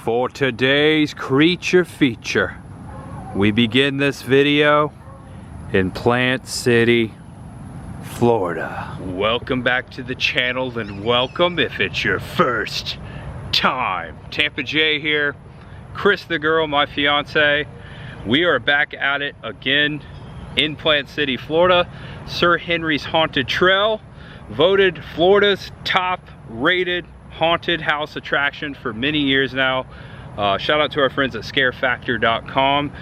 For today's creature feature, we begin this video in Plant City, Florida. Welcome back to the channel, and welcome if it's your first time. Tampa J here, Chris the girl, my fiance. We are back at it again in Plant City, Florida. Sir Henry's Haunted Trail, voted Florida's top rated haunted house attraction for many years now. Shout out to our friends at scarefactor.com.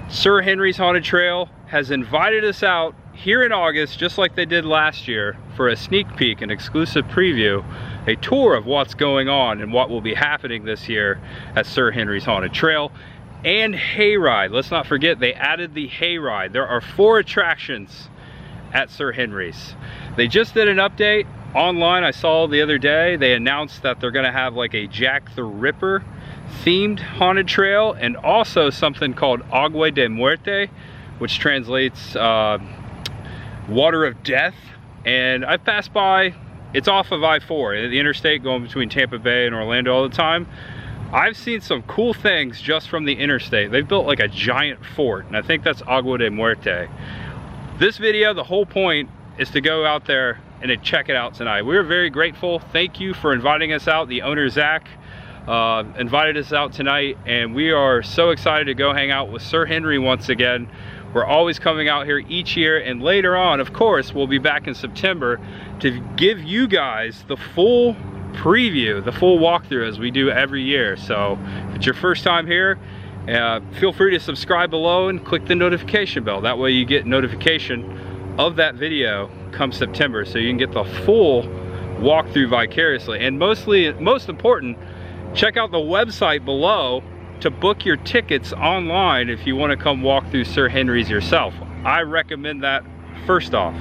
Sir Henry's Haunted Trail has invited us out here in August, just like they did last year, for a sneak peek, an exclusive preview, a tour of what's going on and what will be happening this year at Sir Henry's Haunted Trail. And hayride. Let's not forget, they added the hayride. There are 4 attractions at Sir Henry's. They just did an update online. I saw the other day they announced that they're gonna have like a Jack the Ripper themed haunted trail, and also something called Agua de Muerte, which translates water of death. And I've passed by, it's off of I-4, the interstate going between Tampa Bay and Orlando all the time. I've seen some cool things just from the interstate. They've built like a giant fort, and I think that's Agua de Muerte. This video, the whole point is to go out there and to check it out tonight. We're very grateful. Thank you for inviting us out. The owner, Zach, invited us out tonight, and we are so excited to go hang out with Sir Henry once again. We're always coming out here each year, and later on, of course, we'll be back in September to give you guys the full preview, the full walkthrough, as we do every year. So if it's your first time here, feel free to subscribe below and click the notification bell. That way you get notification of that video come September, so you can get the full walkthrough vicariously. And most important, check out the website below to book your tickets online if you want to come walk through Sir Henry's yourself. I recommend that first off.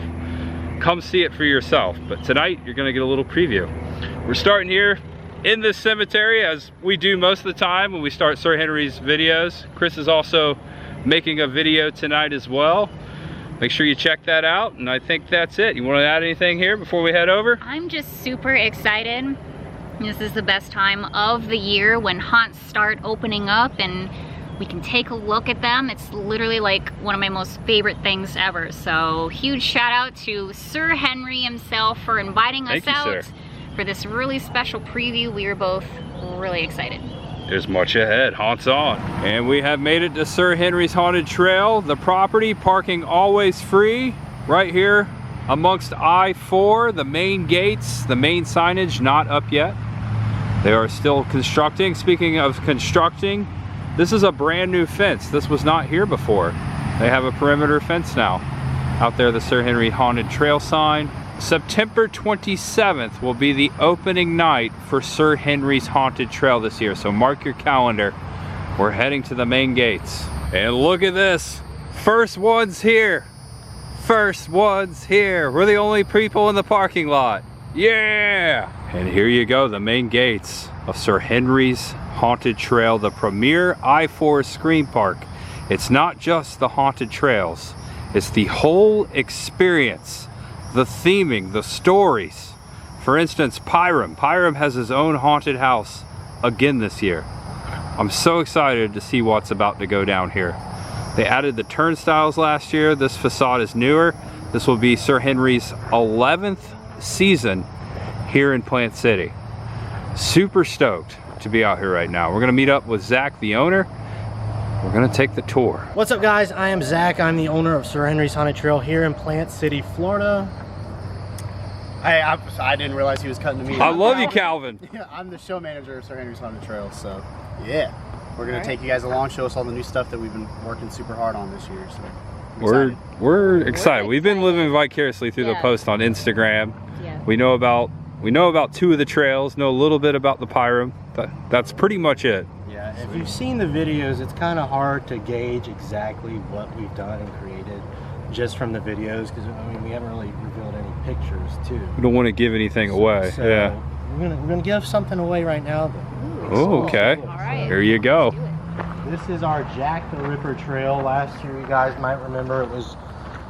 Come see it for yourself. But tonight, you're gonna get a little preview. We're starting here in this cemetery, as we do most of the time when we start Sir Henry's videos. Chris is also making a video tonight as well. Make sure you check that out, and I think that's it. You want to add anything here before we head over? I'm just super excited. This is the best time of the year when haunts start opening up and we can take a look at them. It's literally like one of my most favorite things ever. So huge shout out to Sir Henry himself for inviting us out for this really special preview. We are both really excited. There's much ahead, haunts on. And we have made it to Sir Henry's Haunted Trail. The property, parking always free, right here amongst I-4, the main gates, the main signage not up yet. They are still constructing. Speaking of constructing, this is a brand new fence. This was not here before. They have a perimeter fence now. Out there, the Sir Henry Haunted Trail sign. September 27th will be the opening night for Sir Henry's Haunted Trail this year, so mark your calendar. We're heading to the main gates. And look at this, first one's here. First one's here. We're the only people in the parking lot. Yeah! And here you go, the main gates of Sir Henry's Haunted Trail, the premier I-4 screen park. It's not just the haunted trails, it's the whole experience. The theming, the stories. For instance, Pyram has his own haunted house again this year. I'm so excited to see what's about to go down here. They added the turnstiles last year. This facade is newer. This will be Sir Henry's 11th season here in Plant City. Super stoked to be out here right now. We're gonna meet up with Zach, the owner. We're gonna take the tour. What's up, guys? I am Zach. I'm the owner of Sir Henry's Haunted Trail here in Plant City, Florida. I didn't realize he was cutting to me. I love you, Calvin. Yeah, I'm the show manager of Sir Henry's Haunted Trail, so yeah. We're gonna take you guys along, show us all the new stuff that we've been working super hard on this year. So we're excited. We've been living vicariously through the post on Instagram. Yeah. We know about 2 of the trails, know a little bit about the Pyram. That's pretty much it. Yeah, if you've seen the videos, it's kind of hard to gauge exactly what we've done and created just from the videos, because I mean we haven't really revealed any pictures too. We don't want to give anything away. So yeah. We're gonna give something away right now. Oh, okay. All right. Here you go. This is our Jack the Ripper Trail. Last year, you guys might remember, it was,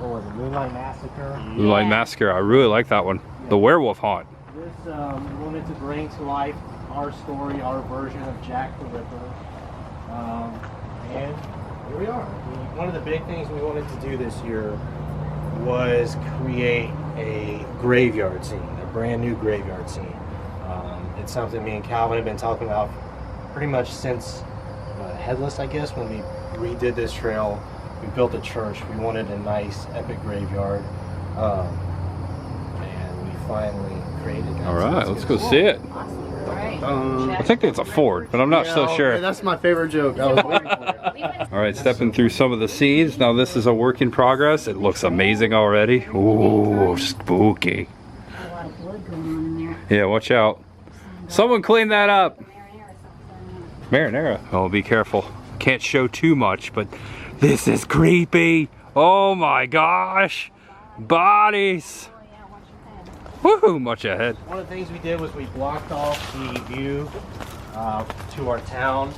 what was it, Moonlight Massacre? Moonlight Massacre. I really like that one. The werewolf haunt. This we wanted to bring to life our story, our version of Jack the Ripper. And here we are. One of the big things we wanted to do this year was create a graveyard scene, a brand new graveyard scene. It's something me and Calvin have been talking about pretty much since Headless, I guess, when we redid this trail. We built a church. We wanted a nice, epic graveyard. And we finally created that. All right, let's go see it. Awesome. All right. I think it's a Ford, but I'm not so sure. That's my favorite joke. I was waiting for it. All right, stepping through some of the scenes. Now this is a work in progress. It looks amazing already. Ooh, spooky. A lot of blood going on in there. Yeah, watch out. Someone clean that up. Marinara. Oh, be careful. Can't show too much, but this is creepy. Oh my gosh. Bodies. Woohoo, much ahead. One of the things we did was we blocked off the view to our town.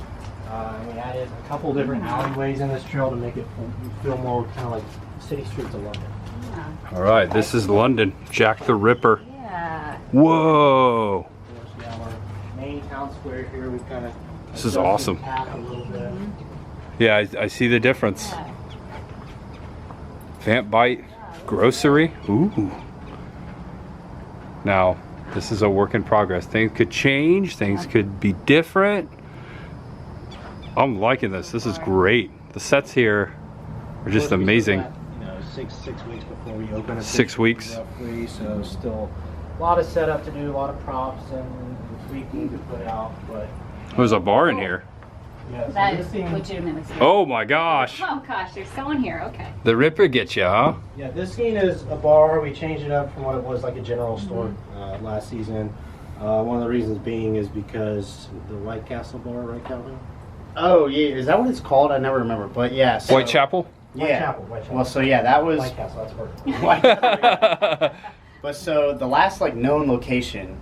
And we added a couple different alleyways in this trail to make it feel more kind of like city streets of London. All right, this is London. Jack the Ripper. Yeah. Whoa. We have our main town square here. We've kind of This is awesome. path a little bit. Yeah, I see the difference. Vamp Bite Grocery. Ooh. Now, this is a work in progress. Things could change. Things could be different. I'm liking this. This is great. The sets here are just amazing. You know, six weeks before we open. 6 weeks. Roughly, so still a lot of setup to do, a lot of props and tweaking to put out. But There's a bar in here. yeah, so That this is scene, legitimately scary. Oh my gosh. Oh gosh, there's someone here. Okay. The Ripper gets you, huh? yeah, this scene is a bar. We changed it up from what it was like a general store last season. One of the reasons being is because the White Castle bar, right, Calvin? Oh yeah, is that what it's called? I never remember. But yeah, so, Whitechapel? Yeah. Whitechapel. Well, so yeah, that was. White Castle, that's perfect. But so the last like known location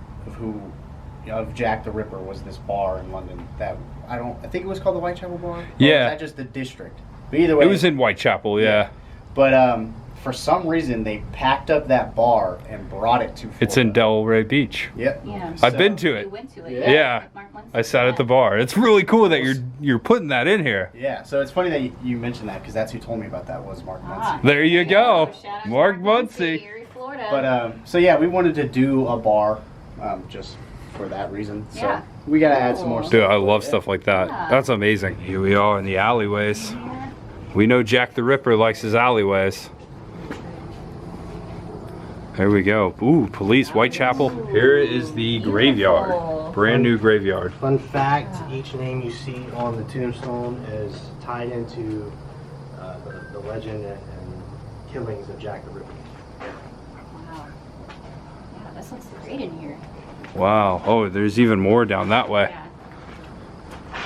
of Jack the Ripper was this bar in London that I think it was called the Whitechapel Bar. Or Yeah. was that just the district? But either way, It was in Whitechapel, yeah. But for some reason they packed up that bar and brought it to Florida. It's in Delray Beach. Yep. Yeah. I've been to You it. went to it. Yeah. Mark once I sat at the said bar. It's really cool that you're putting that in here. Yeah, so it's funny that you mentioned that because that's who told me about that was Mark Ah. Muncy. There you go. Shout out to Mark Muncy. Erie, Florida. But so yeah, we wanted to do a bar just for that reason. So Yeah. we gotta add some more Cool. stuff. Dude, I love stuff like that. Yeah. That's amazing. Here we are in the alleyways. Yeah. We know Jack the Ripper likes his alleyways. There we go. Ooh, police, Whitechapel. Here is the graveyard. Beautiful. Brand new graveyard. Fun fact, each name you see on the tombstone is tied into the legend and killings of Jack the Ripper. Wow. Yeah, this looks great in here. Wow. Oh, there's even more down that way. Yeah.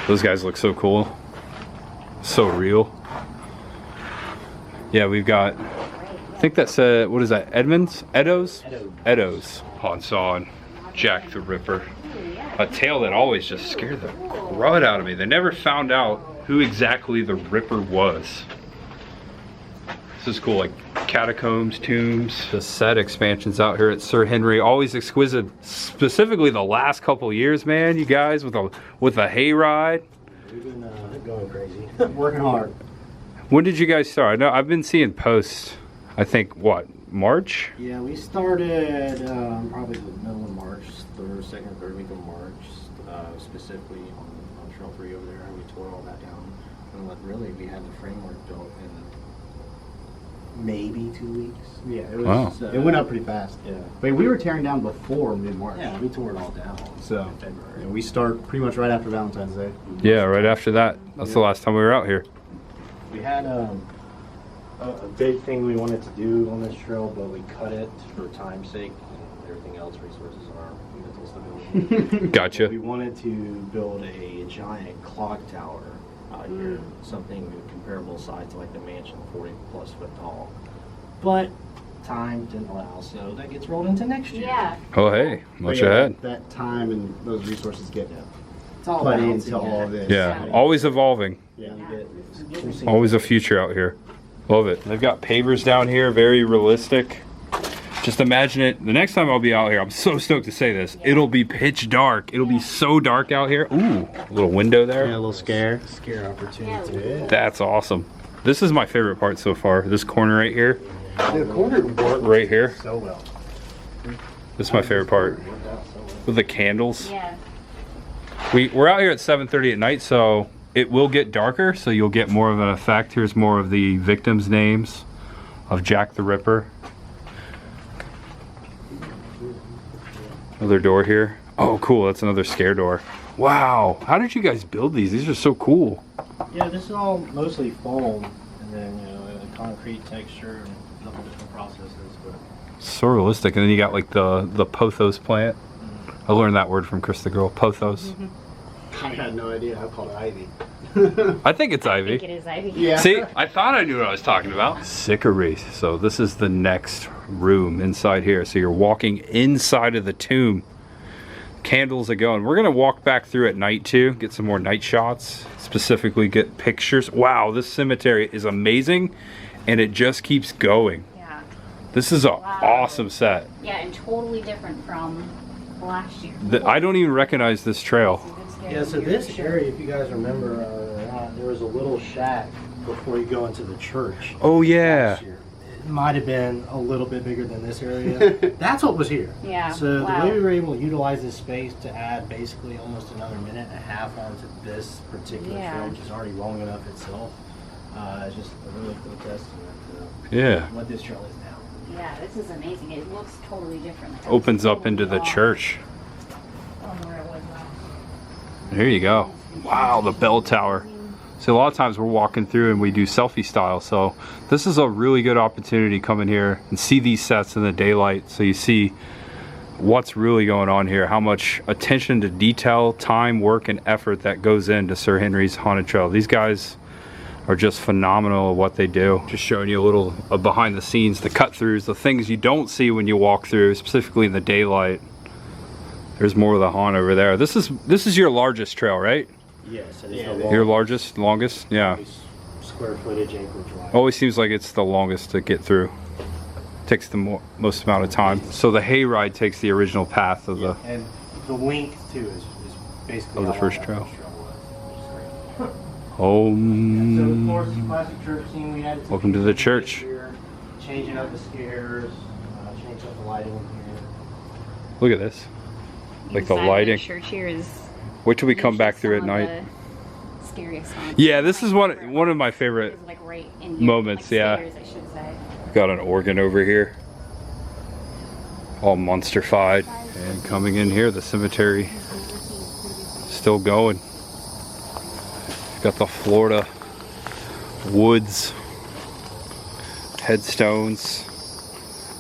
Those guys look so cool. So real. Yeah, we've got, I think that's, what is that, Edmonds? Eddowes? Eddowes. Ponson, Jack the Ripper. A tale that always just scared the crud out of me. They never found out who exactly the Ripper was. This is cool, like catacombs, tombs. The set expansions out here at Sir Henry, always exquisite. Specifically the last couple years, man, you guys, with a hayride. We've been going crazy. Working hard. When did you guys start? I know I've been seeing posts, I think, what, March? Yeah, we started probably the middle of March, second, third week of March, specifically on Trail 3 over there. We tore all that down. And really, we had the framework built in maybe 2 weeks. Yeah, it was. Wow. It went up pretty fast. Yeah. But we were tearing down before mid-March. Yeah, we tore it all down So in February. yeah, we start pretty much right after Valentine's Day. Yeah, right after that. That's the last time we were out here. We had a big thing we wanted to do on this trail, but we cut it for time's sake and everything else, resources and our mental stability. Gotcha. We wanted to build a giant clock tower out here, something comparable size to like the mansion, 40+ foot tall. But time didn't allow, so that gets rolled into next year. Yeah. Oh, hey, But much yeah, ahead. That time and those resources get It's all put balancing into all of act. this. Yeah, always evolving. Yeah, we get, Always a future out here. Love it. They've got pavers down here, very realistic. Just imagine it. The next time I'll be out here, I'm so stoked to say this. It'll be pitch dark. It'll be so dark out here. Ooh, a little window there. Yeah, a little scare opportunity. Yeah. That's awesome. This is my favorite part so far. This corner right here. The corner worked Right here. so well. This is my favorite part. With the candles. Yeah. We're out here at 7:30 at night, so it will get darker, so you'll get more of an effect. Here's more of the victims' names of Jack the Ripper. Another door here. Oh, cool. That's another scare door. Wow. How did you guys build these? These are so cool. Yeah, this is all mostly foam, and then a concrete texture and a couple different processes. But So realistic. And then you got like the pothos plant. I learned that word from Chris the Girl. Pothos. I had no idea. I called it ivy. I think it's ivy. I think it is ivy. Yeah. See, I thought I knew what I was talking about. Sickery. So this is the next room inside here. So you're walking inside of the tomb. Candles are going. We're gonna walk back through at night too, get some more night shots, specifically get pictures. Wow, this cemetery is amazing, and it just keeps going. Yeah. This is an awesome set. Yeah, and totally different from last year. I don't even recognize this trail. yeah, so this area, if you guys remember, there was a little shack before you go into the church. Oh yeah. Last year. It might have been a little bit bigger than this area. That's what was here. Yeah. So wow. the way we were able to utilize this space to add basically almost another minute and a half onto this particular trail, which is already long enough itself, is just a really cool testament to what this trail is now. Yeah, this is amazing. It looks totally different. Like Opens up into the church. from where it was last. There you go. Wow, the bell tower. So a lot of times we're walking through and we do selfie style. So this is a really good opportunity to come in here and see these sets in the daylight. So you see what's really going on here, how much attention to detail, time, work, and effort that goes into Sir Henry's Haunted Trail. These guys are just phenomenal at what they do. Just showing you a little behind the scenes, the cut throughs, the things you don't see when you walk through, specifically in the daylight. There's more of the haunt over there. This is your largest trail, right? Yes, it Yeah, is Your largest, longest? Yeah. square footage acreage wise. Always seems like it's the longest to get through. Takes the most amount of time. So the hayride takes the original path of the... And the length too is basically Of the how first long trail. that first trail was, which is great. Oh. So of course, the classic church scene we added. Welcome to the church. Here, changing up the scares, changing up the lighting here. Look at this. Like the Inside lighting. The church here is. Wait till we come back usually through at some of night. the Scariest ones. Yeah, this is one of my favorite It's like right in here. moments, Like yeah. stairs, I should say. Got an organ over here. All monster-fied. And coming in here, the cemetery still going. Got the Florida woods, headstones.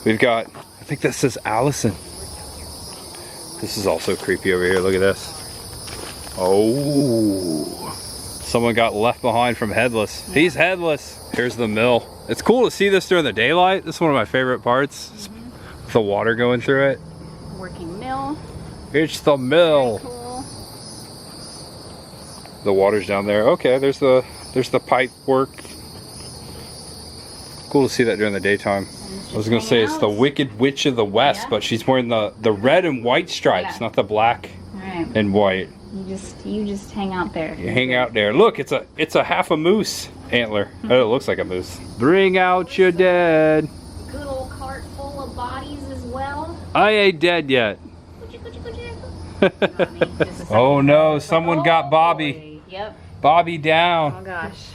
We've got, I think this is Allison. This is also creepy over here. Look at this. Oh, someone got left behind from Headless. Yeah. He's headless. Here's the mill. It's cool to see this during the daylight. This is one of my favorite parts. With the water going through it. Working mill. It's the mill. Very cool. The water's down there. Okay, there's the pipe work. Cool to see that during the daytime. I was gonna say it's the Wicked Witch of the West, but she's wearing the red and white stripes, not the black and white. You just hang out there. You hang out there. Look, it's a half a moose antler. Oh, it looks like a moose. Bring out your dead. Good old cart full of bodies as well. I ain't dead yet. Oh no, someone got Bobby. Boy. Yep. Bobby down. Oh gosh.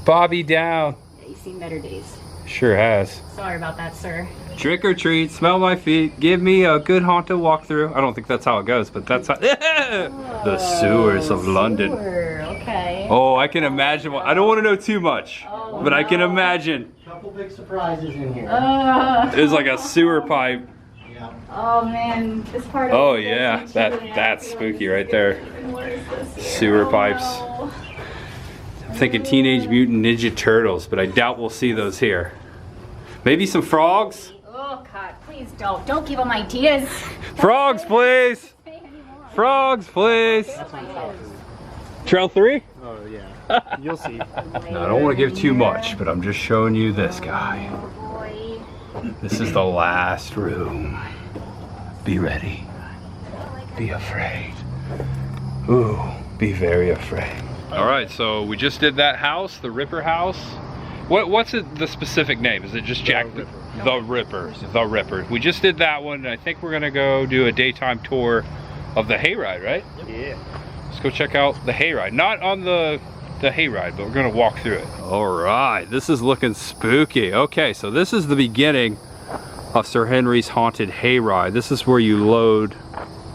Bobby down. Yeah, you've seen better days. Sure has. Sorry about that, sir. Trick or treat, smell my feet, give me a good haunted walkthrough. I don't think that's how it goes, but that's how. The sewers of London. Sewer. Okay. Oh, I can imagine. I don't want to know too much, but I can imagine. Couple big surprises in here. It's like a sewer pipe. Yeah. Oh man, this part of Oh it yeah, doesn't chew it that's out. spooky right there. What is this here? Sewer Oh, pipes. no. I'm thinking Teenage Mutant Ninja Turtles, but I doubt we'll see those here. Maybe some frogs? Oh God, please don't. Don't give them ideas. Frogs, please! Frogs, please! Trail 3? Oh yeah, you'll see. No, I don't want to give too much, but I'm just showing you this guy. Oh boy. This is the last room. Be ready. Be afraid. Ooh, be very afraid. All right, so we just did that house, the Ripper house. What's it, the specific name? Is it just Jack the Ripper? The Ripper. We just did that one. I think we're gonna go do a daytime tour of the hayride, right? Yeah. Let's go check out the hayride. Not on the hayride, but we're gonna walk through it. All right, this is looking spooky. Okay, so this is the beginning of Sir Henry's Haunted Hayride. This is where you load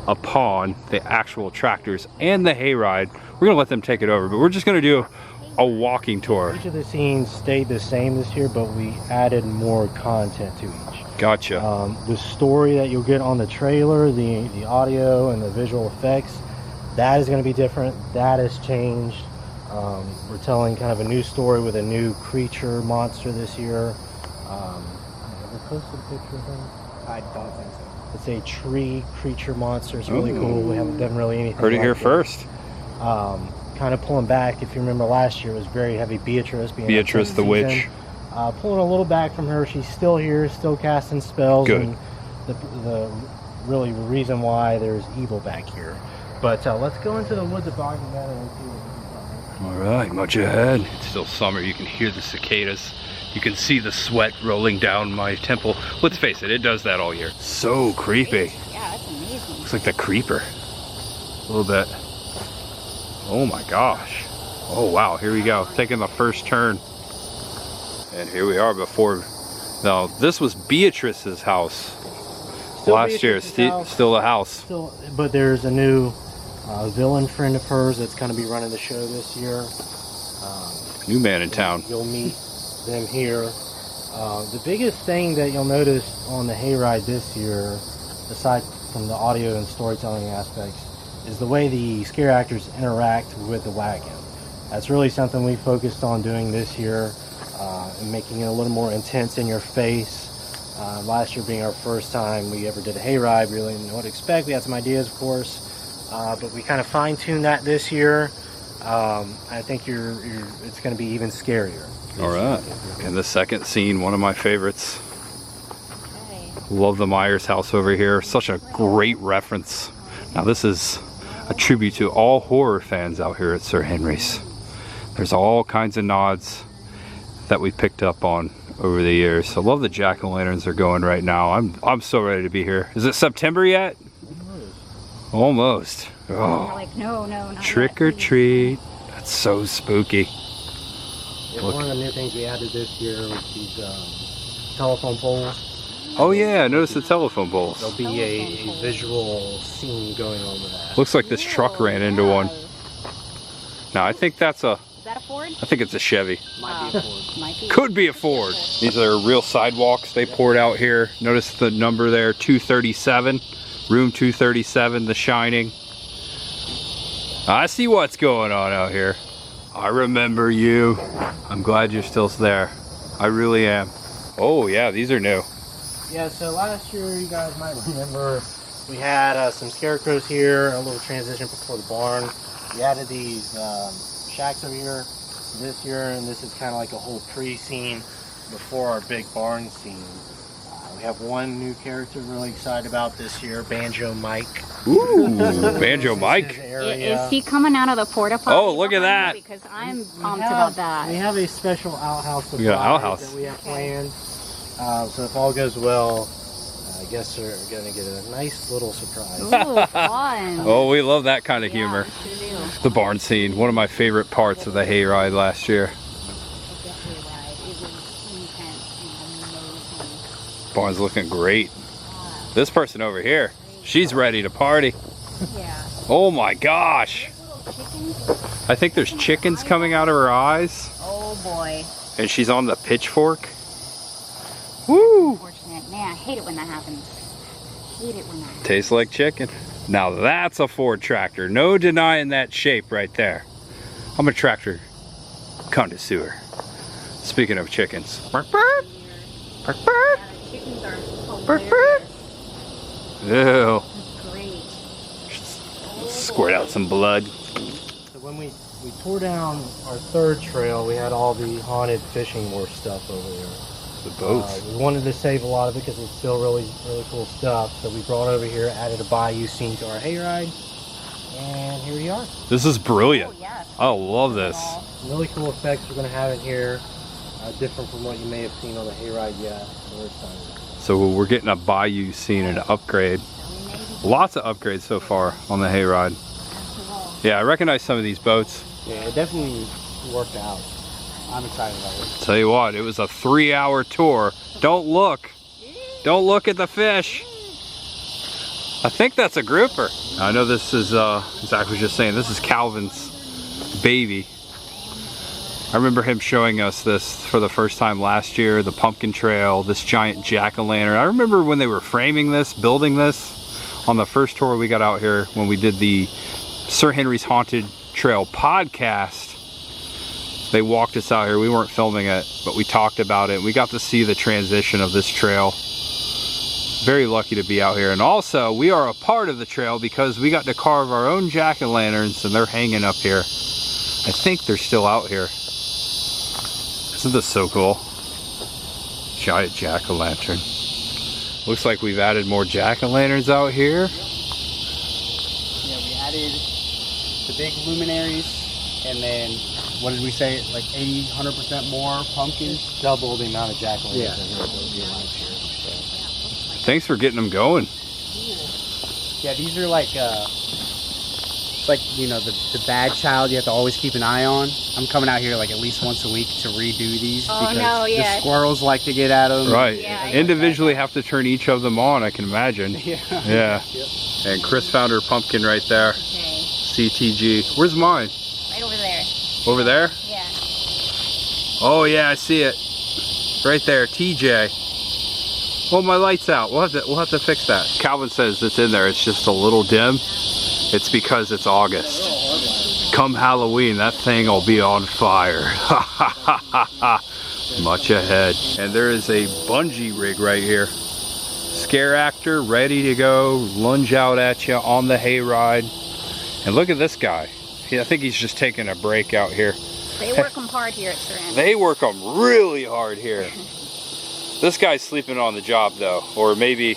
upon the actual tractors and the hayride. We're gonna let them take it over, but we're just gonna do a walking tour. Each of the scenes stayed the same this year, but we added more content to each. Gotcha. The story that you'll get on the trailer, the audio and the visual effects, that is going to be different. That has changed. We're telling kind of a new story with a new creature monster this year. Have we posted a picture of him? I don't think so. It's a tree creature monster. It's really cool. We haven't done really anything. Heard it like here that. first. Kind of pulling back. If you remember last year, it was very heavy. Beatrice being Beatrice the witch. Pulling a little back from her. She's still here, still casting spells. Good. And the really reason why there's evil back here. But let's go into the woods of Boggy Meadow and see what we can find. All right, much ahead. It's still summer. You can hear the cicadas. You can see the sweat rolling down my temple. Let's face it, it does that all year. So creepy. Yeah, that's amazing. Looks like the creeper. A little bit. Oh my gosh. Oh wow, here we go. Taking the first turn. And here we are before. Now, this was Beatrice's house Still last year. Beatrice's house. Still the house. Still, but there's a new villain friend of hers that's going to be running the show this year. New man in town. You'll meet them here. The biggest thing that you'll notice on the hayride this year, aside from the audio and storytelling aspects, is the way the scare actors interact with the wagon. That's really something we focused on doing this year, and making it a little more intense in your face. Last year being our first time we ever did a hayride, we really didn't know what to expect. We had some ideas, of course, but we kind of fine-tuned that this year. I think it's going to be even scarier. All right. And the second scene, one of my favorites. Okay. Love the Myers house over here. Such a great reference. Now this is a tribute to all horror fans out here at Sir Henry's. There's all kinds of nods that we picked up on over the years. I love the jack-o'-lanterns are going right now. I'm so ready to be here. Is it September yet? Almost. We're Oh, like, no, not trick or yet. treat. That's so spooky. Yeah, one of the new things we added this year was these telephone poles. Oh yeah, I noticed the telephone poles. There'll be a visual scene going on with that. Looks like this truck ran into one. Now I think that's a, Is that a Ford? I think it's a Chevy. Might be a Ford. Might be. Could be a Ford. These are real sidewalks they poured out here. Notice the number there, 237. Room 237, The Shining. I see what's going on out here. I remember you. I'm glad you're still there. I really am. Oh yeah, these are new. Yeah, so last year, you guys might remember, we had some scarecrows here, a little transition before the barn. We added these shacks over here this year, and this is kind of like a whole pre-scene before our big barn scene. We have one new character I'm really excited about this year, Banjo Mike. Ooh, Banjo This is Mike. his area. Is he coming out of the porta potty? Oh, look at behind that. me? Because I'm We pumped have- about that. We have a special outhouse We got an outhouse. that we have planned. So if all goes well, I guess we're going to get a nice little surprise. Ooh, fun. Oh, we love that kind of Yeah, humor. we sure do. The barn scene, one of my favorite parts of the hayride last year. Barn's looking great. This person over here, she's ready to party. Yeah. Oh my gosh. Chickens? I think there's chickens coming out of her eyes. Oh boy. And she's on the pitchfork. Woo! Unfortunate. Man, I hate it when that happens. Hate it when that happens. Tastes like chicken. Now that's a Ford tractor. No denying that shape right there. I'm a tractor connoisseur. Speaking of chickens. Bark, bark. Bark, bark. Chickens are Bark, hilarious. bark. Ew. Great. Squirt out some blood. So when we tore down our third trail, we had all the haunted fishing wharf stuff over there. the boats. We wanted to save a lot of it because it's still really cool stuff. So we brought over here, added a bayou scene to our hayride, and here we are. This is brilliant. Oh, yes. I love this. Some really cool effects we're going to have in here, different from what you may have seen on the hayride yet. So we're excited. So we're getting a bayou scene and an upgrade. Lots of upgrades so far on the hayride. Yeah, I recognize some of these boats. Yeah, it definitely worked out. I'm excited about it. Tell you what, it was a 3-hour tour. Don't look. Don't look at the fish. I think that's a grouper. I know this is, Zach was just saying, this is Calvin's baby. I remember him showing us this for the first time last year, the pumpkin trail, this giant jack-o'-lantern. I remember when they were framing this, building this, on the first tour we got out here when we did the Sir Henry's Haunted Trail podcast. They walked us out here. We weren't filming it, but we talked about it. We got to see the transition of this trail. Very lucky to be out here. And also, we are a part of the trail because we got to carve our own jack-o'-lanterns, and they're hanging up here. I think they're still out here. Isn't this so cool? Giant jack-o'-lantern. Looks like we've added more jack-o'-lanterns out here. Yeah, we added the big luminaries, and then what did we say? Like 80, 100% more pumpkins. Double the amount of jack-o'-lanterns Yeah. in here that we did last year. So. Thanks for getting them going. Yeah, these are like, it's like, you know, the bad child you have to always keep an eye on. I'm coming out here like at least once a week to redo these because the squirrels like to get at them. Right. Yeah, Individually have to turn each of them on, I can imagine. Yeah. Yeah. Yep. And Chris found her pumpkin right there. Okay. CTG. Where's mine? Right over there. Over there? Yeah. Oh yeah, I see it. Right there, TJ. Well, my light's out. We'll have to fix that. Calvin says it's in there. It's just a little dim. It's because it's August. Come Halloween, that thing will be on fire. Much ahead. And there is a bungee rig right here. Scare actor ready to go, lunge out at you on the hayride. And look at this guy. I think he's just taking a break out here. They work them hard here at Sir Henry. They work them really hard here. This guy's sleeping on the job though, or maybe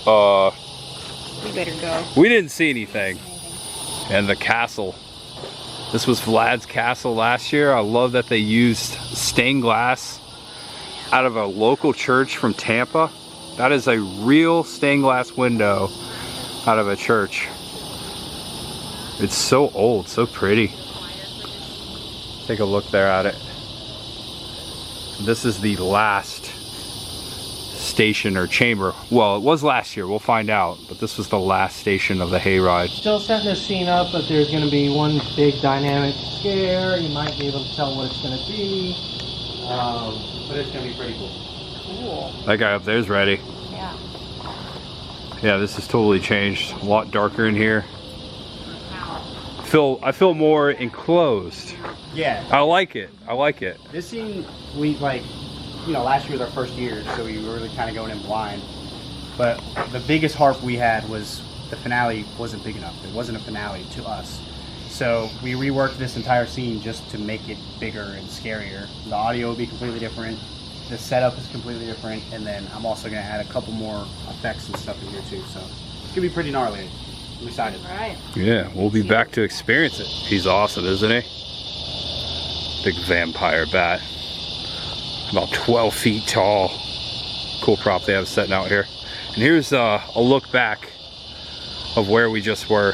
We better go. we didn't see anything. And the castle. This was Vlad's castle last year. I love that they used stained glass out of a local church from Tampa. That is a real stained glass window out of a church. It's so old, so pretty. Take a look there at it. This is the last station or chamber. Well, it was last year, we'll find out, but this was the last station of the hayride. Still setting this scene up, but there's going to be one big dynamic scare. You might be able to tell what it's going to be, but it's going to be pretty cool. Cool. That guy up there's ready. Yeah. Yeah, this has totally changed. A lot darker in here. I feel more enclosed. Yeah. I like it. I like it. This scene, we like, you know, last year was our first year, so we were really kind of going in blind. But the biggest harp we had was the finale wasn't big enough. It wasn't a finale to us. So we reworked this entire scene just to make it bigger and scarier. The audio will be completely different. The setup is completely different. And then I'm also going to add a couple more effects and stuff in here too. So it's going to be pretty gnarly. I'm excited. All right. Yeah, we'll be back to experience it. He's awesome, isn't he? Big vampire bat. About 12 feet tall. Cool prop they have setting out here. And here's a look back of where we just were.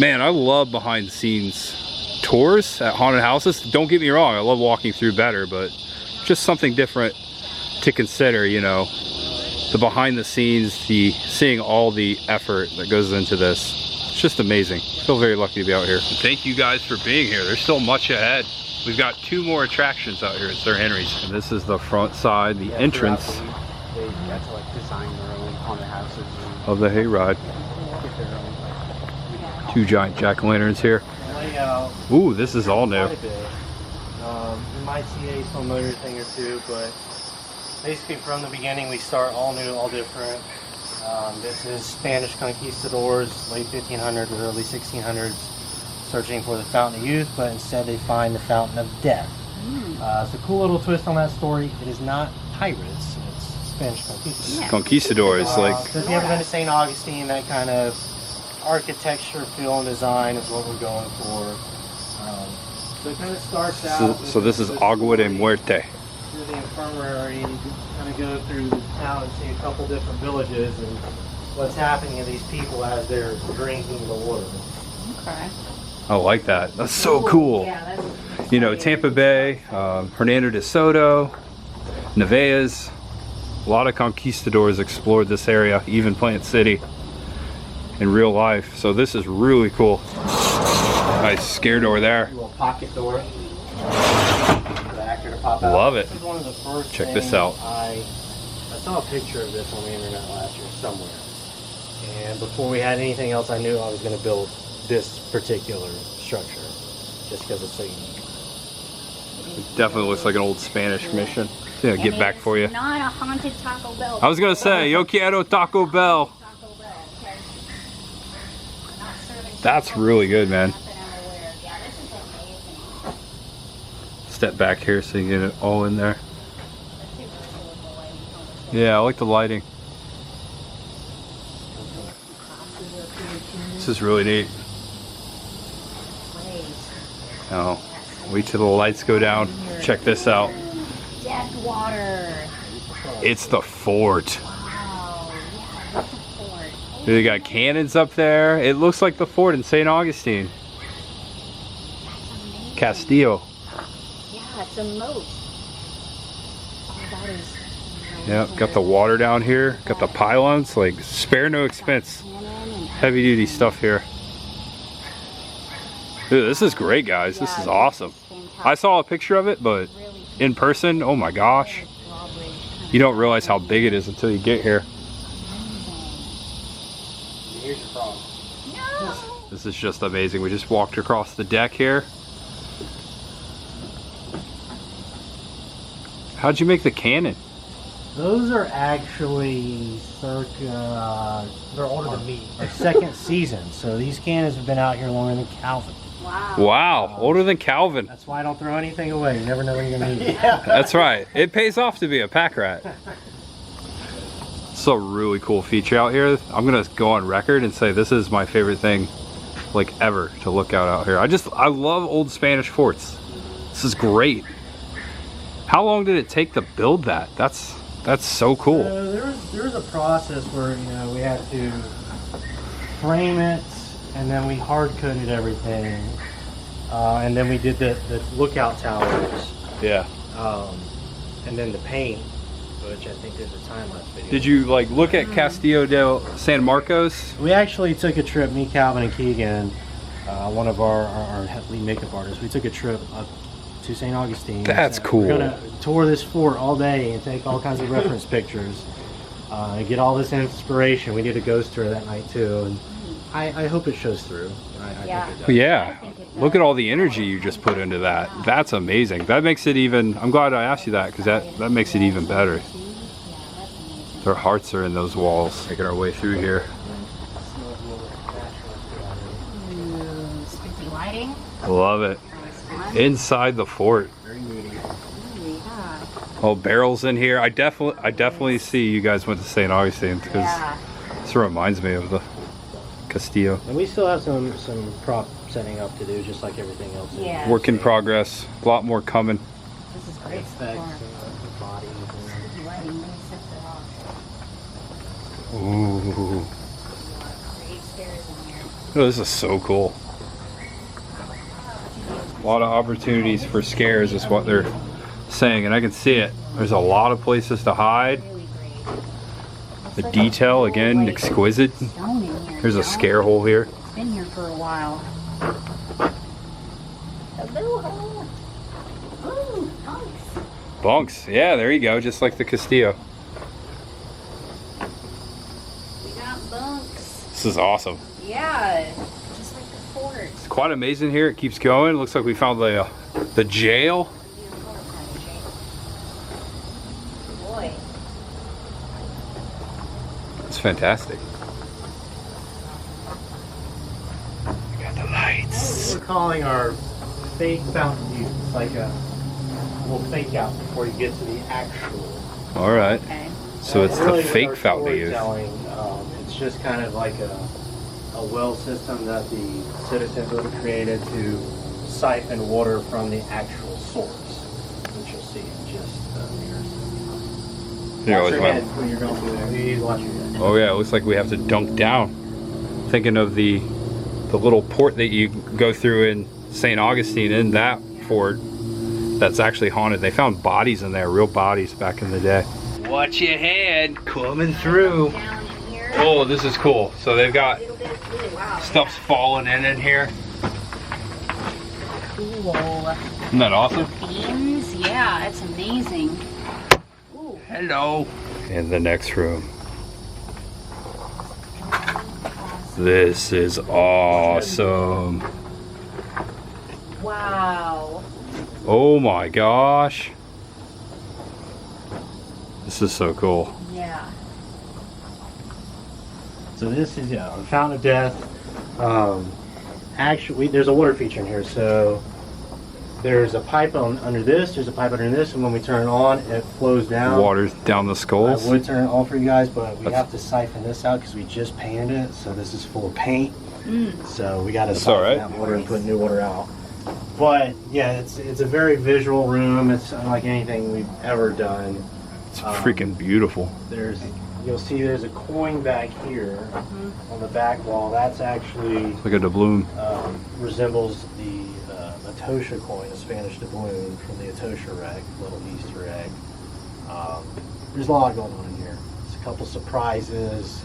Man, I love behind the scenes tours at haunted houses. Don't get me wrong, I love walking through better, but just something different to consider, you know. The behind the scenes, seeing all the effort that goes into this. It's just amazing. I feel very lucky to be out here. And thank you guys for being here. There's still much ahead. We've got 2 more attractions out here at Sir Henry's. And this is the front side, the entrance They got to like design their own haunted houses. of the hayride. Get their own. 2 giant jack-o'-lanterns here. Layout. Ooh, this is all new. Quite a bit. You might see a familiar thing or two, but basically from the beginning we start all new, all different. This is Spanish conquistadors, late 1500s, early 1600s. searching for the Fountain of Youth, but instead they find the Fountain of Death. It's a cool little twist on that story. It is not pirates, it's Spanish conquistadors. Yeah. Conquistadors, like, So if you ever been to St. Augustine, that kind of architecture, feel, and design is what we're going for. So it kind of starts out. so this is Agua de Muerte. Through the infirmary, you kind of go through the town and see a couple different villages and what's happening to these people as they're drinking the water. Okay. I like that. That's so cool. Yeah, that's You know, Tampa Bay, Hernando de Soto, Nevaez, a lot of conquistadors explored this area, even Plant City in real life. So this is really cool. Nice scare door there. A little pocket door. For the actor to pop out. Love it. This is one of the first Check this things out. I saw a picture of this on the internet last year somewhere. And before we had anything else, I knew I was going to build this particular structure just because it's so unique. It definitely looks like an old Spanish mission. Yeah, get back for you. Not a haunted Taco Bell. I was gonna say, yo quiero Taco Bell. Taco Bell, okay? Not serving That's really good, man. nothing everywhere. Yeah, this is amazing. Step back here so you get it all in there. That's super cool with the lighting on the Yeah, I like the lighting. This is really neat. Oh, wait till the lights go down. Check this out. Death water. It's the fort. Wow. Yeah, that's a fort. They got cannons up there. It looks like the fort in St. Augustine. Castillo. Yeah, it's a moat. Oh, that is. Yep, got the water down here. Got the pylons. Like, spare no expense. Heavy duty stuff here. Dude, this is great, guys. This is awesome. I saw a picture of it, but in person, oh my gosh. You don't realize how big it is until you get here. Here's your problem. No. This is just amazing. We just walked across the deck here. How'd you make the cannon? Those are actually circa, they're older than me. Our second season. So these cannons have been out here longer than Calvin. Wow. Wow, older than Calvin. That's why I don't throw anything away. You never know when you're going to need it. That's right. It pays off to be a pack rat. It's a really cool feature out here. I'm gonna go on record and say this is my favorite thing, like, ever to look out here. I love old Spanish forts. This is great. How long did it take to build that? That's so cool. There was a process where, you know, we had to frame it, and then we hard coated everything, and then we did the lookout towers, Yeah. and then the paint, which I think there's a time-lapse video. Did you like look at Castillo del San Marcos? We actually took a trip, me, Calvin, and Keegan, one of our lead makeup artists. We took a trip up to St. Augustine. That's So cool. We're gonna tour this fort all day and take all kinds of reference pictures, and get all this inspiration. We did a ghost tour that night too, and I hope it shows through. I Yeah. think it does. Yeah. Look at all the energy you just put into that. That's amazing. That makes it even, I'm glad I asked you that, because that makes it even better. Their hearts are in those walls. Making our way through here. Spooky lighting. Love it. Inside the fort. Yeah. Oh, barrels in here. I definitely see you guys went to St. Augustine, because Yeah. this reminds me of the Castillo. And we still have some prop setting up to do, just like everything else. Yeah. Work in progress. A lot more coming. This is great. Effects for and bodies. spooky lighting. Really sets it off. Ooh. Great stairs in here. Oh, this is so cool. A lot of opportunities for scares is what they're saying, and I can see it. There's a lot of places to hide. Really great. The detail, again, exquisite. Stone in here. Here's a you know? scare hole here. It's been here for a while. Hello. Ooh, punks. Bunks. Yeah, there you go. Just like the Castillo. We got bunks. This is awesome. Yeah, just like the fort. It's quite amazing here. It keeps going. Looks like we found the jail. Boy. It's fantastic. We got the lights. We're calling our fake fountain view. It's like a little fake out before you get to the actual. All right. Okay. So it's Really the with fake our fountain to use. storytelling, it's just kind of like a well system that the citizen builder created to siphon water from the actual source, which you'll see in just Here, watch always your want- head when you're going through there. Please watch your head. Oh yeah, it looks like we have to dunk down. Thinking of the little port that you go through in St. Augustine, in that fort that's actually haunted. They found bodies in there, real bodies back in the day. Watch your head coming through. Down in here. Oh, this is cool. So they've got A little bit. Ooh, wow. stuff's falling in here. Cool. Isn't that awesome? Beams. Yeah, that's amazing. Ooh. Hello. In the next room. This is awesome. Wow. Oh my gosh. This is so cool. Yeah. So this is a fountain of death. Actually, there's a water feature in here. So there's a pipe under this. There's a pipe under this, and when we turn it on, it flows down. Water's down the I skulls. would turn it on for you guys, but we That's- have to siphon this out because we just painted it. So this is full of paint. So we got to That's all siphon right. that water and put new water out. But yeah, it's a very visual room. It's unlike anything we've ever done. It's freaking beautiful. You'll see there's a coin back here on the back wall. That's actually Look at the bloom. resembles the Atosha coin, a Spanish doubloon from the Atosha wreck, little Easter egg. There's a lot going on in here. There's a couple surprises,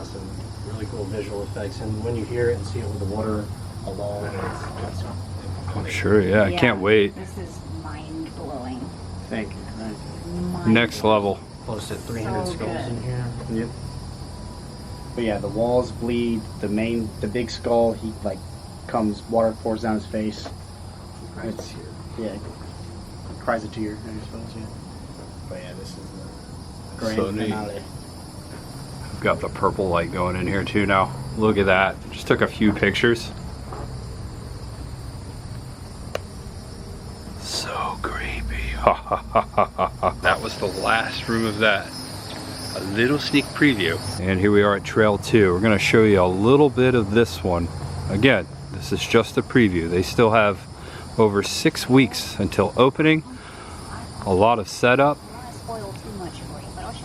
some really cool visual effects, and when you hear it and see it with the water alone, it's I'm sure, yeah, I can't wait. This is mind blowing. Thank you. Next level. close to 300 So skulls good. in here. Yep. But yeah, the walls bleed. The big skull, he like comes, water pours down his face. It's, yeah, cries a tear, I suppose. Yeah. But yeah, this is the grand So neat. finale. We've got the purple light going in here too now. Look at that. Just took a few pictures. So creepy. Ha ha ha ha ha ha. That was the last room of that. A little sneak preview. And here we are at Trail 2. We're gonna show you a little bit of this one. Again, this is just a preview. They still have over 6 weeks until opening. A lot of setup.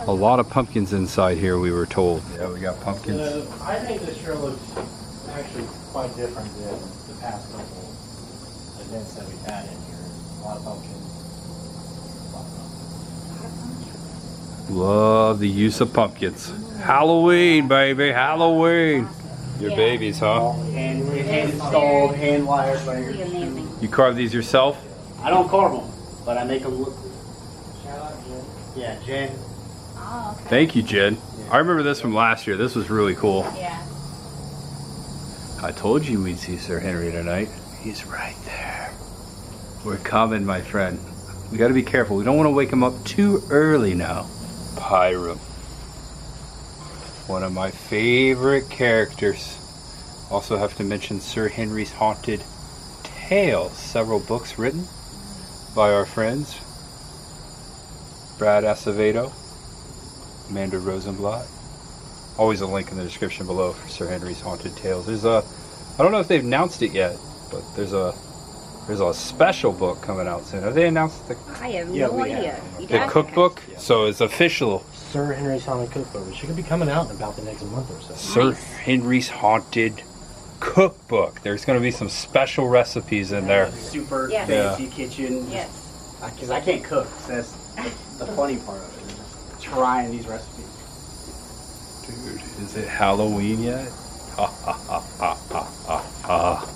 A lot of pumpkins inside here, we were told. Yeah, we got pumpkins. I think this trail looks actually quite different than the past couple events that we've had in here. A lot of pumpkins. Love the use of pumpkins. Halloween, baby, Halloween. Your Yeah. babies, huh? Hand installed, hand wired. Really amazing. You carve these yourself? I don't carve them, but I make them look. Shout out, Jim. Yeah, Jen. Oh, okay. Thank you, Jen. I remember this from last year. This was really cool. Yeah. I told you we'd see Sir Henry tonight. He's right there. We're coming, my friend. We gotta be careful. We don't want to wake him up too early now. Pyram. One of my favorite characters. Also have to mention Sir Henry's Haunted Tales. Several books written by our friends Brad Acevedo, Amanda Rosenblatt. Always a link in the description below for Sir Henry's Haunted Tales. There's a, I don't know if they've announced it yet, but there's a special book coming out soon. Have they announced the I have Yeah, no we idea. have. You the got cookbook? Yeah. So it's official. Sir Henry's Haunted Cookbook, which should be coming out in about the next month or so. Sir Nice. Henry's Haunted Cookbook. There's going to be some special recipes in there. Super Yes. fancy kitchen. Yes. Because I can't cook. So that's the funny part of it. Trying these recipes. Dude, is it Halloween yet? Ha ha ha ha ha ha ha.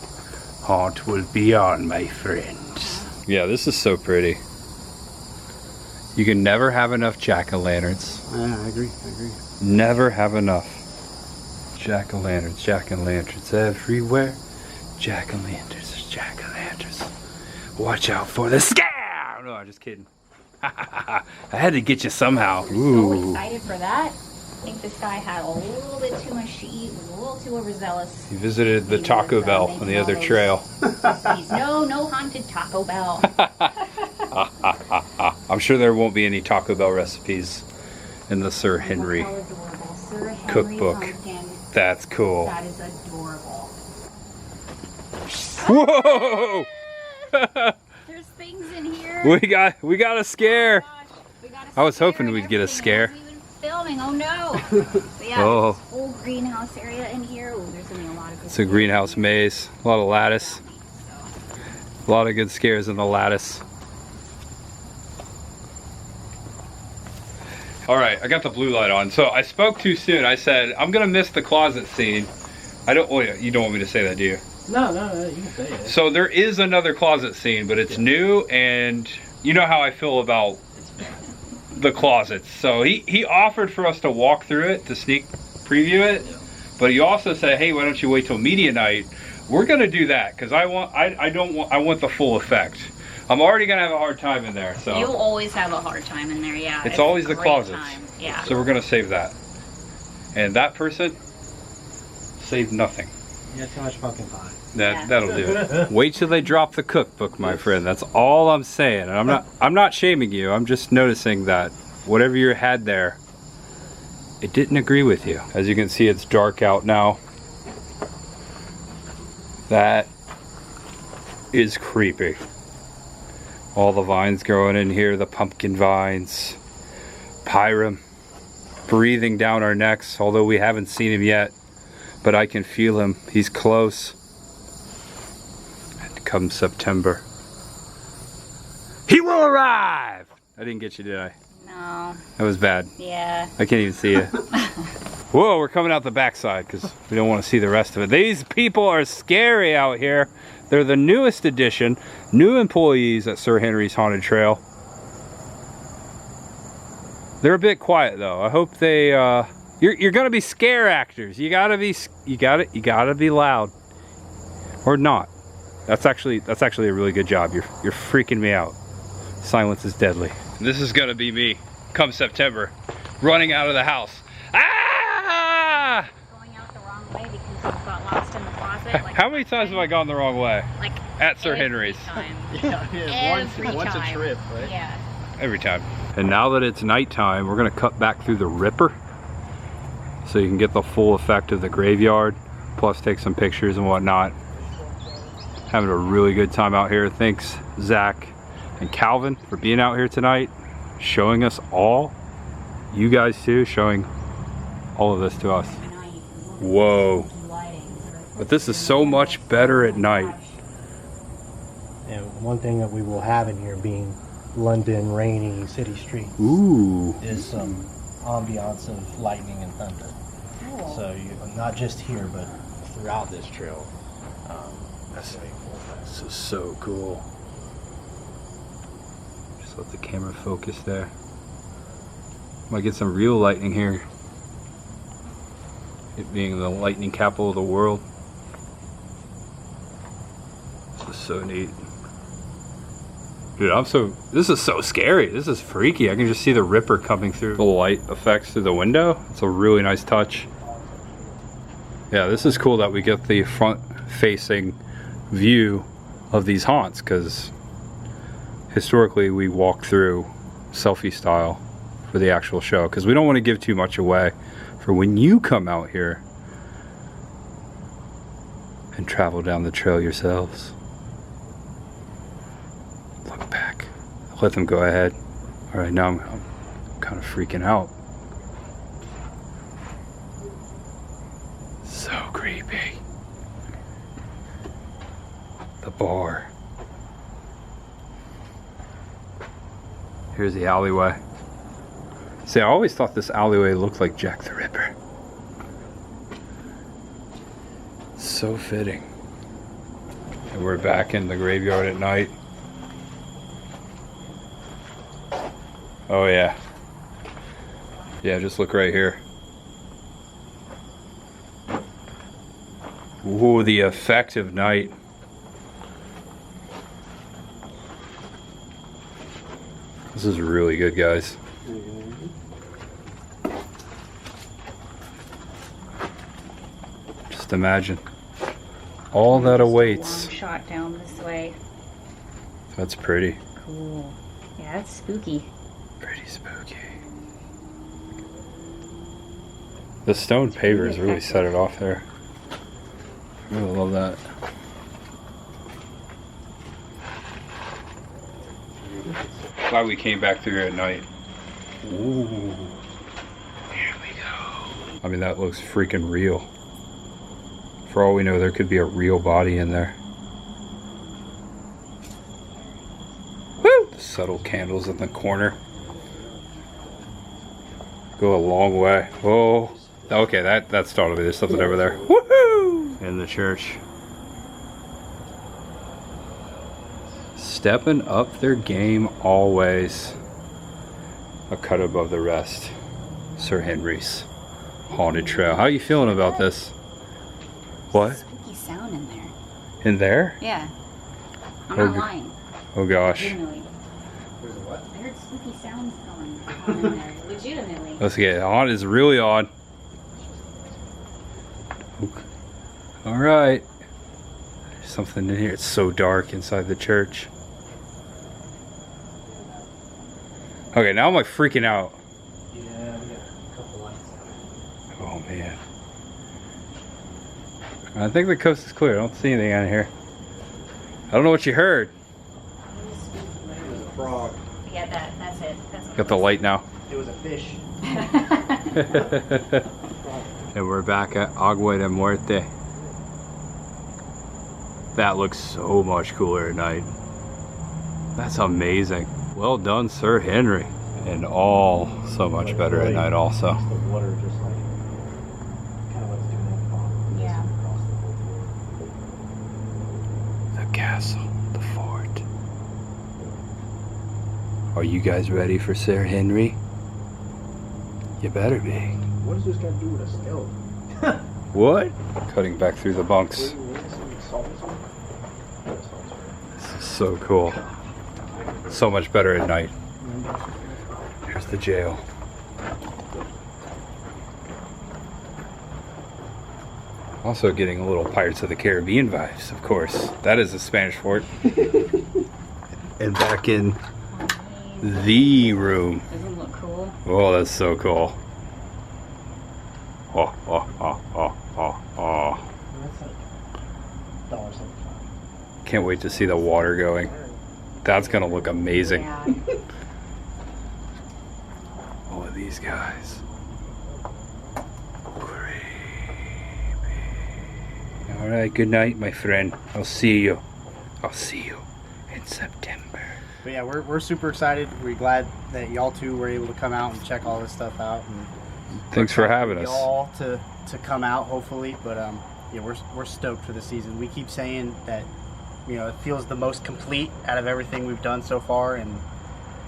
Haunt will be on, my friends. Yeah, this is so pretty. You can never have enough jack-o'-lanterns. I agree. Never have enough. Jack-o'-lanterns, jack-o'-lanterns everywhere. Jack-o'-lanterns, jack-o'-lanterns. Watch out for the scare! No, I'm just kidding. I had to get you somehow. So Ooh. excited for that. I think this guy had a little bit too much to eat, was a little too overzealous. He visited the Taco Bell on the other trail. No haunted Taco Bell. I'm sure there won't be any Taco Bell recipes in the Sir Henry Sir Henry cookbook. pumpkin. That's cool. That is adorable. Whoa! There's things in here. We got a scare. Oh gosh, we got I was hoping and we'd get a everything. scare. I wasn't even filming. Oh no. But yeah, Oh. there's this whole greenhouse area in here. Ooh, there's gonna be a lot of good It's a greenhouse maze. A lot of lattice. A lot of good scares in the lattice. All right, I got the blue light on. So I spoke too soon. I said, I'm gonna miss the closet scene. You don't want me to say that, do you? No, you can say it. So there is another closet scene, but it's new, and you know how I feel about the closets. So he offered for us to walk through it, to sneak preview it, but he also said, hey, why don't you wait till media night? We're gonna do that, because I want the full effect. I'm already gonna have a hard time in there, so. You'll always have a hard time in there, yeah. It's always a the great closets. time. Yeah. So we're gonna save that. And that person saved nothing. You got too much pumpkin pie. That'll do it. Wait till they drop the cookbook, my friend. That's all I'm saying. And I'm not shaming you. I'm just noticing that whatever you had there, it didn't agree with you. As you can see, it's dark out now. That is creepy. All the vines growing in here, the pumpkin vines, Pyram breathing down our necks, although we haven't seen him yet, but I can feel him. He's close. And come September, he will arrive. I didn't get you, did I? No. That was bad. Yeah. I can't even see you. Whoa, we're coming out the backside because we don't want to see the rest of it. These people are scary out here. They're the newest addition, new employees at Sir Henry's Haunted Trail. They're a bit quiet though. I hope they you're gonna be scare actors. You gotta be loud. Or not. That's actually a really good job. You're freaking me out. Silence is deadly. This is gonna be me come September, running out of the house. Ah! Going out the wrong way because you got lost in the closet. Like How many times have I gone the wrong way? Like At Sir Henry's. Time. Yeah, once a trip, right? Yeah. Every time. And now that it's nighttime, we're gonna cut back through the Ripper so you can get the full effect of the graveyard, plus take some pictures and whatnot. Having a really good time out here. Thanks Zach and Calvin for being out here tonight, showing us all, you guys too, showing all of this to us. Whoa. But this is so much better at night. And one thing that we will have in here being London rainy city streets Ooh. is some ambiance of lightning and thunder. Cool. So not just here, but throughout this trail. That's really cool. This is so cool. Just let the camera focus there. Might get some real lightning here. It being the lightning capital of the world. This is so neat. Dude, this is so scary. This is freaky. I can just see the Ripper coming through the light effects through the window. It's a really nice touch. Yeah, this is cool that we get the front facing view of these haunts, because historically we walk through selfie style for the actual show, because we don't want to give too much away for when you come out here and travel down the trail yourselves. Look back. Let them go ahead. All right, now I'm kind of freaking out. So creepy. The bar. Here's the alleyway. See, I always thought this alleyway looked like Jack the Ripper. So fitting. And we're back in the graveyard at night. Oh yeah. Yeah, just look right here. Ooh, the effect of night. This is really good, guys. Just imagine all that awaits. Long shot down this way. That's pretty. Cool. Yeah, that's spooky. Pretty spooky. The stone pavers really set it off there. I really love that. Glad we came back through at night. Ooh. Here we go. I mean, that looks freaking real. For all we know, there could be a real body in there. Woo! The subtle candles in the corner go a long way. Whoa. Okay, that startled me. There's something over there. Woohoo! In the church. Stepping up their game always. A cut above the rest. Sir Henry's Haunted Trail. How are you feeling about this? What? Spooky sound in there. In there? Yeah. I'm Oh, not lying. Oh gosh. Legitimately. There's a what? I heard spooky sounds going on in there. Legitimately. Let's get it on. It's really on. All right. There's something in here. It's so dark inside the church. Okay, now I'm like freaking out. Yeah, we got a couple lights out. Oh man. I think the coast is clear. I don't see anything out here. I don't know what you heard. There's a frog. Yeah, that's it. That's what Got the light now. It was a fish. And we're back at Agua de Muerte. That looks so much cooler at night. That's amazing. Well done, Sir Henry. And all so much better at night also. The water just like kind of what's doing that fog. Yeah. Across the whole The castle, the fort. Are you guys ready for Sir Henry? You better be. What does this got to do with a skeleton? What? Cutting back through the bunks. This is so cool. So much better at night. Here's the jail. Also getting a little Pirates of the Caribbean vibes, of course. That is a Spanish fort. And back in the room. Doesn't look cool. Oh, that's so cool. Oh, oh, oh, oh, oh, oh. That's like $1.75. Can't wait to see the water going. That's gonna look amazing. Yeah. All of these guys. Creepy. Alright, good night, my friend. I'll see you. I'll see you in September. But yeah, we're super excited. We're glad that y'all two were able to come out and check all this stuff out. And Thanks for having us. y'all to come out, hopefully. But yeah, we're stoked for the season. We keep saying that, you know, it feels the most complete out of everything we've done so far, and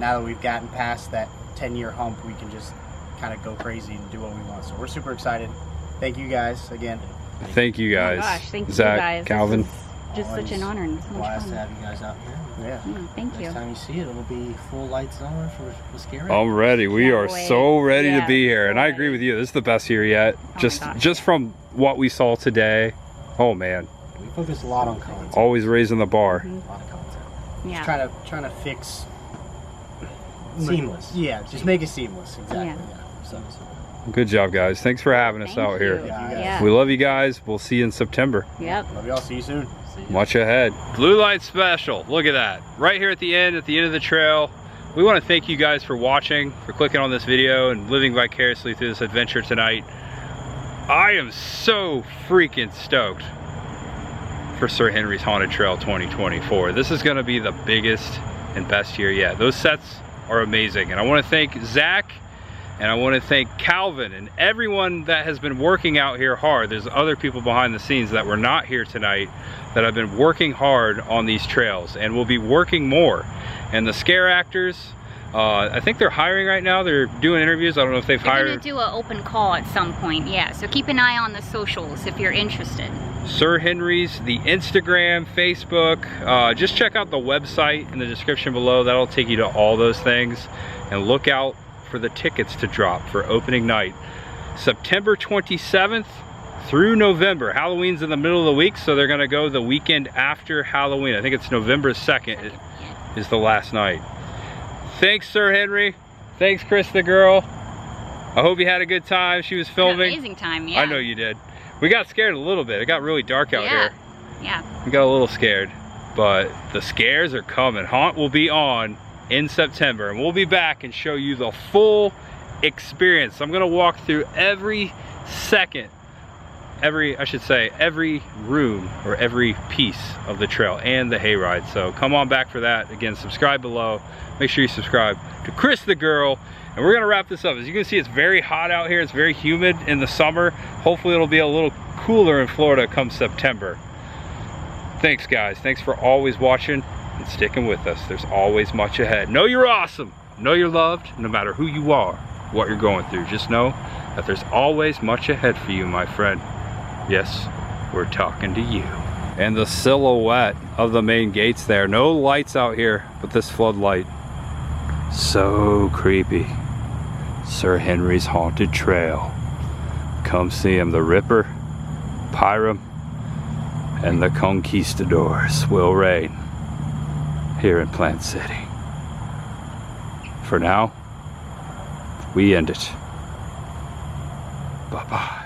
now that we've gotten past that 10-year hump, we can just kind of go crazy and do what we want. So we're super excited. Thank you guys again. Thank you Oh my guys. gosh, thank Zach, you guys. Calvin. This is just such an honor and so much Blast to fun. have you guys out here. Yeah. Thank you. Next time you see it, it'll be full lights on for the scary. I'm ready. We Can't are wait. so ready Yeah, to be here. so And I agree ready. with you. This is the best year yet. my Just gosh. from what we saw today. Oh man. We focus a lot on content. Always raising the bar. A lot of content. Yeah. Trying to fix. Seamless. Yeah, just make it seamless. Exactly. Yeah. Yeah. So, Good job, guys. Thanks for having us Thank out you. here. Yeah. We love you guys. We'll see you in September. Yep. love y'all. See you soon. Much ahead. Blue light special. Look at that. Right here at the end of the trail. We want to thank you guys for watching, for clicking on this video and living vicariously through this adventure tonight. I am so freaking stoked for Sir Henry's Haunted Trail 2024. This is going to be the biggest and best year yet. Those sets are amazing. And I want to thank Zach and I want to thank Calvin and everyone that has been working out here hard. There's other people behind the scenes that were not here tonight that have been working hard on these trails and will be working more. And the scare actors, I think they're hiring right now. They're doing interviews. I don't know if they've They're hired. gonna do an open call at some point, yeah. So keep an eye on the socials if you're interested. Sir Henry's, the Instagram, Facebook. Just check out the website in the description below. That'll take you to all those things. And look out for the tickets to drop for opening night. September 27th through November. Halloween's in the middle of the week, so they're gonna go the weekend after Halloween. I think it's November 2nd is the last night. Thanks, Sir Henry. Thanks, Chris the girl. I hope you had a good time. She was filming. An amazing time, yeah. I know you did. We got scared a little bit. It got really dark out here. Yeah. We got a little scared, but the scares are coming. Haunt will be on in September, and we'll be back and show you the full experience. I'm gonna walk through every second, every room or every piece of the trail and the hayride. So come on back for that. Again, subscribe below. Make sure you subscribe to Chris the girl. And we're gonna wrap this up. As you can see, it's very hot out here. It's very humid in the summer. Hopefully it'll be a little cooler in Florida come September. Thanks, guys. Thanks for always watching and sticking with us. There's always much ahead. Know you're awesome. Know you're loved, no matter who you are, what you're going through. Just know that there's always much ahead for you, my friend. Yes, we're talking to you. And the silhouette of the main gates there. No lights out here but this floodlight. So creepy. Sir Henry's Haunted Trail. Come see him. The Ripper, Pyram, and the Conquistadors will reign here in Plant City. For now, we end it. Bye-bye.